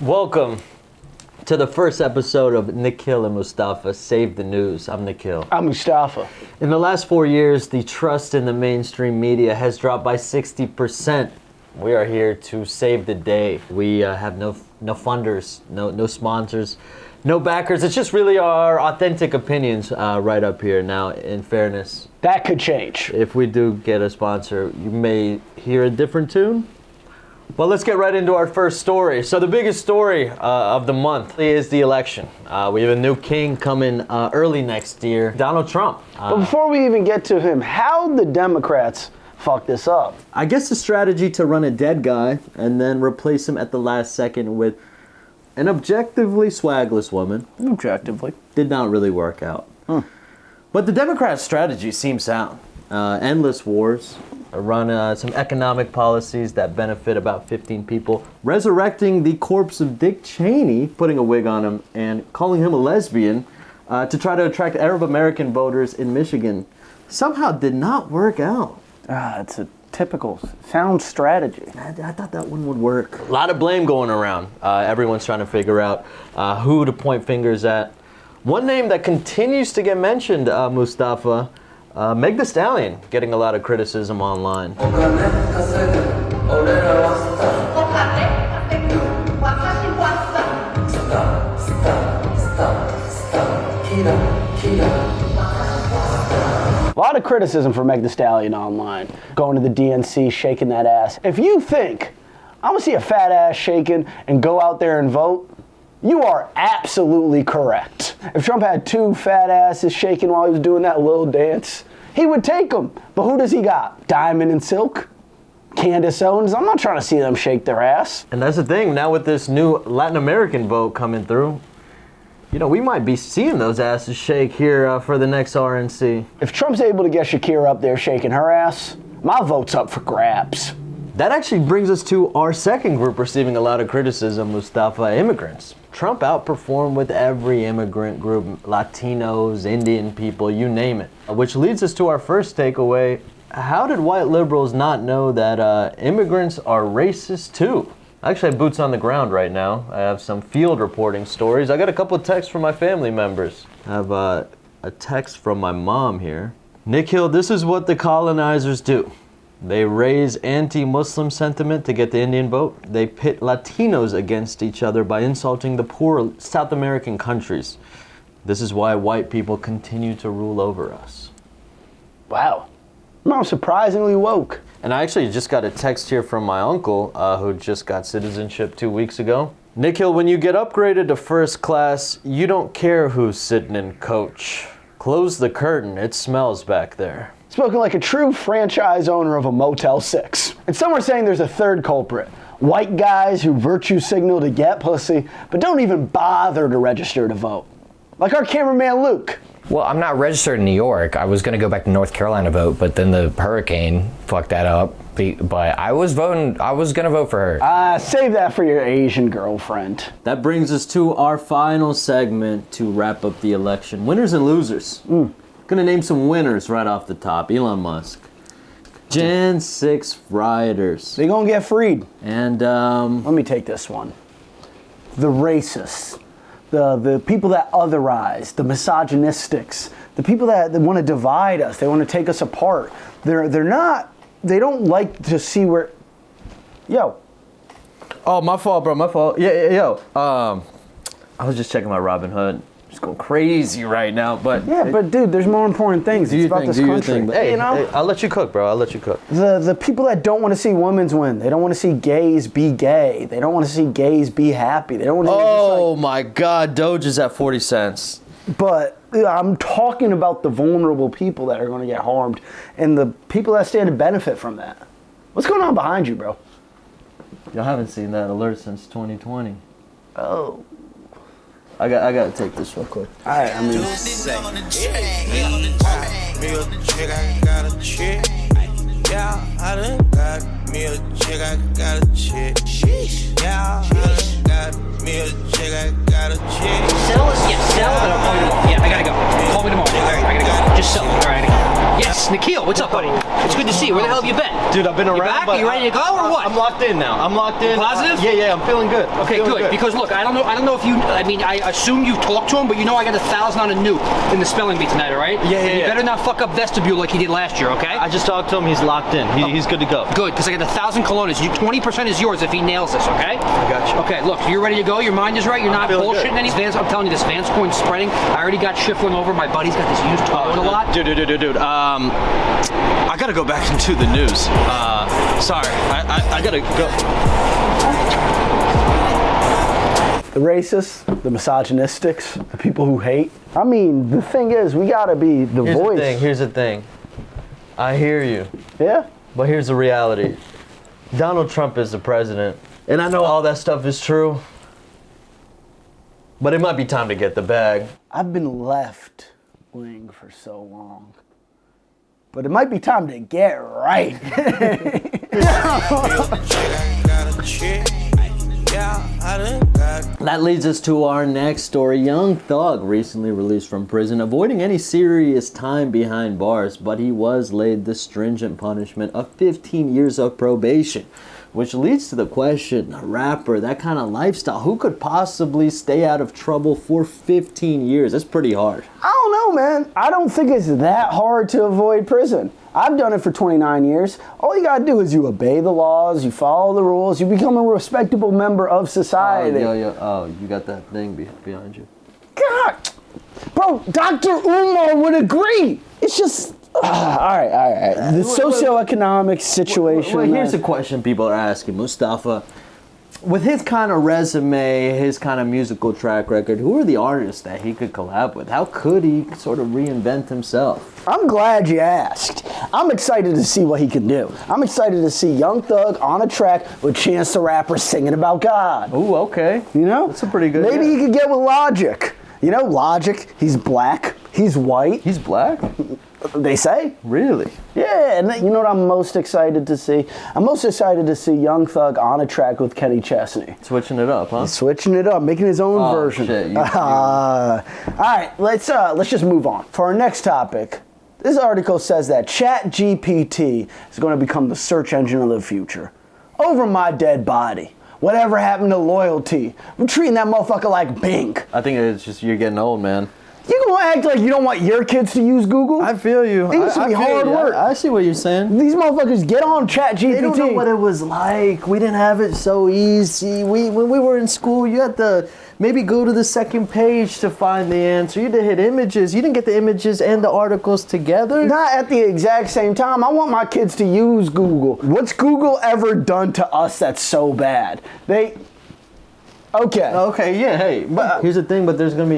Welcome to the first episode of Nikhil and Mustafe Save the News. I'm Nikhil. I'm Mustafa. In the last 4 years, the trust in the mainstream media has dropped by 60%. We are here to save the day. We have no funders, no sponsors, no backers. It's just really our authentic opinions right up here. Now, in fairness, that could change. If we do get a sponsor, you may hear a different tune. Well, let's get right into our first story. So the biggest story of the month is the election. We have a new king coming early next year, Donald Trump. But before we even get to him, how'd the Democrats fuck this up? I guess the strategy to run a dead guy and then replace him at the last second with an objectively swagless woman. Objectively. Did not really work out. But the Democrats' strategy seems sound. Endless wars. Run some economic policies that benefit about 15 people, resurrecting the corpse of Dick Cheney, putting a wig on him, and calling him a lesbian to try to attract Arab American voters in Michigan. Somehow did not work out. It's a typical sound strategy. I thought that one would work. A lot of blame going around. Everyone's trying to figure out who to point fingers at. One name that continues to get mentioned, Mustafa, Meg Thee Stallion, getting a lot of criticism online. A lot of criticism for Meg Thee Stallion online. Going to the DNC, shaking that ass. If you think I'm gonna see a fat ass shaking and go out there and vote, you are absolutely correct. If Trump had two fat asses shaking while he was doing that little dance, he would take them. But who does he got? Diamond and Silk? Candace Owens? I'm not trying to see them shake their ass. And that's the thing, now with this new Latin American vote coming through, you know, we might be seeing those asses shake here for the next RNC. If Trump's able to get Shakira up there shaking her ass, my vote's up for grabs. That actually brings us to our second group receiving a lot of criticism, Mustafa, immigrants. Trump outperformed with every immigrant group, Latinos, Indian people, you name it. Which leads us to our first takeaway. How did white liberals not know that immigrants are racist too? I actually have boots on the ground right now. I have some field reporting stories. I got a couple of texts from my family members. I have a text from my mom here. Nikhil, this is what the colonizers do. They raise anti-Muslim sentiment to get the Indian vote. They pit Latinos against each other by insulting the poor South American countries. This is why white people continue to rule over us. Wow. Mom's surprisingly woke. And I actually just got a text here from my uncle who just got citizenship 2 weeks ago. Nikhil, when you get upgraded to first class, you don't care who's sitting in coach. Close the curtain, it smells back there. Spoken like a true franchise owner of a Motel 6. And some are saying there's a third culprit. White guys who virtue signal to get pussy, but don't even bother to register to vote. Like our cameraman Luke. Well, I'm not registered in New York. I was going to go back to North Carolina to vote, but then the hurricane fucked that up. But I was going to vote for her. Save that for your Asian girlfriend. That brings us to our final segment to wrap up the election. Winners and losers. Gonna name some winners right off the top. Elon Musk. Jan 6 rioters. They gonna get freed. And let me take this one. The racists. The people that otherize, the misogynistics, the people that want to divide us, they want to take us apart. They don't like to see where. Yo. Oh, my fault, bro. My fault. Yo. I was just checking my Robinhood. Just going crazy right now, but but dude, there's more important things. It's about this country. Hey, you know? Hey, I'll let you cook, bro. I'll let you cook. The people that don't want to see women's win, they don't want to see gays be gay. They don't want to see gays be happy. They don't want to. Oh my God, Doge is at 40 cents. But I'm talking about the vulnerable people that are going to get harmed, and the people that stand to benefit from that. What's going on behind you, bro? Y'all haven't seen that alert since 2020. Oh. I got to take this real quick. Alright, I mean. Yeah, I done got me a chick, I got a chick. Yeah, I done got me a chick, I got a chick. Sell it? Yeah, sell it, and I'll call you tomorrow. Yeah, I gotta go. Call me tomorrow. I gotta go. Just sell it. All right, I gotta go. Yes, Nikhil. what's up, buddy? It's good to see you. Where the hell have you been? Dude, I've been around. You back? But Are you ready to go or what? I'm locked in now. I'm locked in. Positive? Yeah, I'm feeling good. Okay, good. Because look, I don't know if you. I mean, I assume you talked to him, but you know I got 1,000 on a nuke in the spelling bee tonight, all right? Yeah. You better not fuck up vestibule like he did last year, okay? I just talked to him. He's locked in. He's good to go. Good, because I got 1,000 colones. 20% is yours if he nails this, okay? I got you. Okay, look, you're ready to go. Your mind is right. You're not feeling bullshitting any Vans. I'm telling you, this Vans coin's spreading. I already got Schifflin over. My buddy's got this used Toyota lot. Dude. I gotta go back into the news. Sorry, I gotta go. The racists, the misogynistics, the people who hate. I mean, the thing is, we gotta be the voice. Here's the thing. I hear you. Yeah? But here's the reality. Donald Trump is the president. And I know all that stuff is true. But it might be time to get the bag. I've been left wing for so long. But it might be time to get right. That leads us to our next story. Young thug recently released from prison, avoiding any serious time behind bars, but he was laid the stringent punishment of 15 years of probation. Which leads to the question, a rapper, that kind of lifestyle, who could possibly stay out of trouble for 15 years? That's pretty hard. I don't know, man. I don't think it's that hard to avoid prison. I've done it for 29 years. All you gotta do is you obey the laws, you follow the rules, you become a respectable member of society. Oh, you got that thing behind you. God! Bro, Dr. Umar would agree. It's just... all right. The socioeconomic situation. Well, here's a question people are asking, Mustafa. With his kind of resume, his kind of musical track record, who are the artists that he could collab with? How could he sort of reinvent himself? I'm glad you asked. I'm excited to see what he can do. I'm excited to see Young Thug on a track with Chance the Rapper singing about God. Ooh, okay. You know? That's a pretty good. Maybe he could get with Logic. You know, Logic, he's black, he's white. He's black? They say. Really? Yeah, and you know what I'm most excited to see? I'm most excited to see Young Thug on a track with Kenny Chesney. Switching it up, huh? He's switching it up, making his own version. Shit, all right, let's just move on. For our next topic, this article says that ChatGPT is going to become the search engine of the future. Over my dead body. Whatever happened to loyalty? We're treating that motherfucker like Bing. I think it's just you're getting old, man. You gonna act like you don't want your kids to use Google? I feel you. It used to be hard work. I see what you're saying. These motherfuckers get on ChatGPT. They don't know what it was like. We didn't have it so easy. When we were in school, you had to maybe go to the second page to find the answer. You had to hit images. You didn't get the images and the articles together. Not at the exact same time. I want my kids to use Google. What's Google ever done to us that's so bad? Okay, yeah, hey. But here's the thing, but there's gonna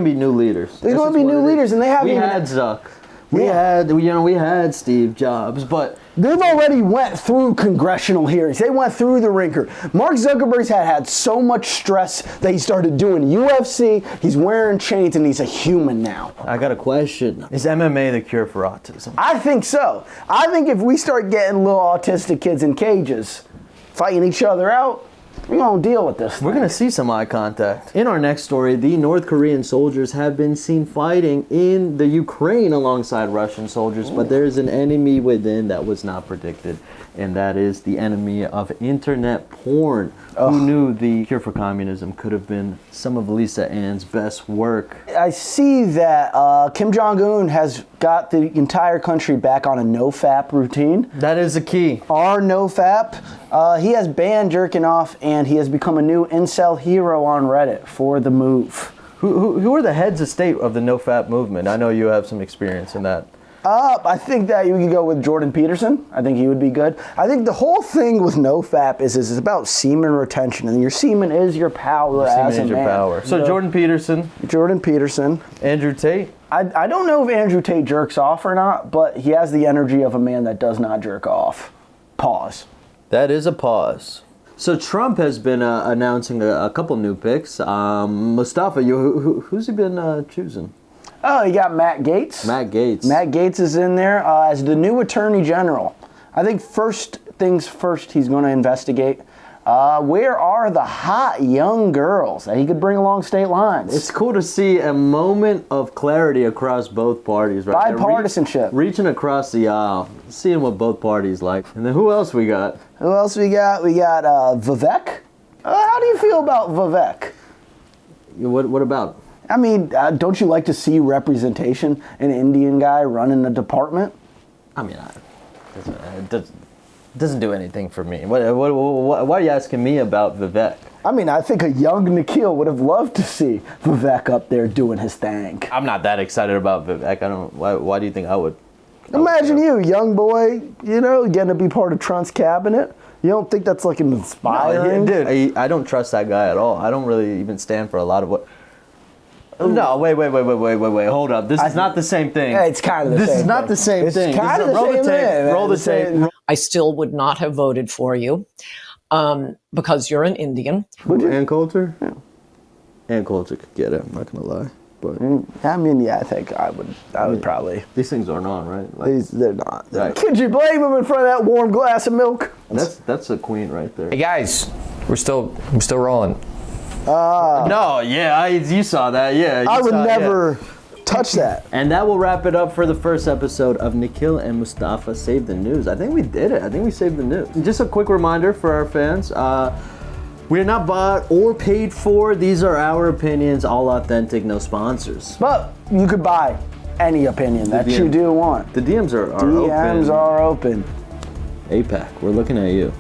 be new leaders. There's gonna be new leaders, and they haven't We even had Zuck. We had Steve Jobs, but they've already went through congressional hearings. They went through the ringer. Mark Zuckerberg's had so much stress that he started doing UFC. He's wearing chains, and he's a human now. I got a question. Is MMA the cure for autism? I think so. I think if we start getting little autistic kids in cages, fighting each other out, we're going to deal with this. We're going to see some eye contact. In our next story, the North Korean soldiers have been seen fighting in the Ukraine alongside Russian soldiers, but there's an enemy within that was not predicted, and that is the enemy of internet porn. Who knew the cure for communism could have been some of Lisa Ann's best work? I see that Kim Jong-un has got the entire country back on a no-fap routine. That is the key. Our no-fap. He has banned jerking off, and he has become a new incel hero on Reddit for the move. Who are the heads of state of the no-fap movement? I know you have some experience in that. I think that you could go with Jordan Peterson. I think he would be good. I think the whole thing with no-fap is it's about semen retention, and your semen is your power as a man. Your power. So Jordan Peterson. Andrew Tate. I don't know if Andrew Tate jerks off or not, but he has the energy of a man that does not jerk off. Pause. That is a pause. So Trump has been announcing a couple new picks. Mustafa, who's he been choosing? Oh, you got Matt Gaetz. Matt Gaetz is in there as the new attorney general. I think first things first, he's going to investigate Where are the hot young girls that he could bring along state lines? It's cool to see a moment of clarity across both parties, right? Bipartisanship. Reaching across the aisle, seeing what both parties like. And then who else we got? Who else we got? We got Vivek. How do you feel about Vivek? What about? I mean, don't you like to see representation? An Indian guy running a department? I mean, it doesn't do anything for me. Why are you asking me about Vivek? I mean, I think a young Nikhil would have loved to see Vivek up there doing his thing. I'm not that excited about Vivek. I don't. Why do you think I would? Imagine you, young boy, getting to be part of Trump's cabinet. You don't think that's like inspiring? No, dude, I don't trust that guy at all. I don't really even stand for a lot of what. No, wait. Hold up. This is not the same thing. Yeah, it's kind of the same thing. This is not the same thing. It's kind of the same thing. Roll the tape. I still would not have voted for you because you're an Indian. Ann Coulter? Yeah. Ann Coulter could get it. I'm not gonna lie. But I mean, yeah, I think I would probably. These things aren't on, right? They're not. Right. Could you blame him in front of that warm glass of milk? That's a queen right there. Hey guys, we're still rolling. No, yeah, you saw that. Yeah, I would never touch that. And that will wrap it up for the first episode of Nikhil and Mustafa Save the News. I think we did it. I think we saved the news. Just a quick reminder for our fans. We are not bought or paid for. These are our opinions, all authentic, no sponsors. But you could buy any opinion that you do want. The DMs are DMs are open. APAC, we're looking at you.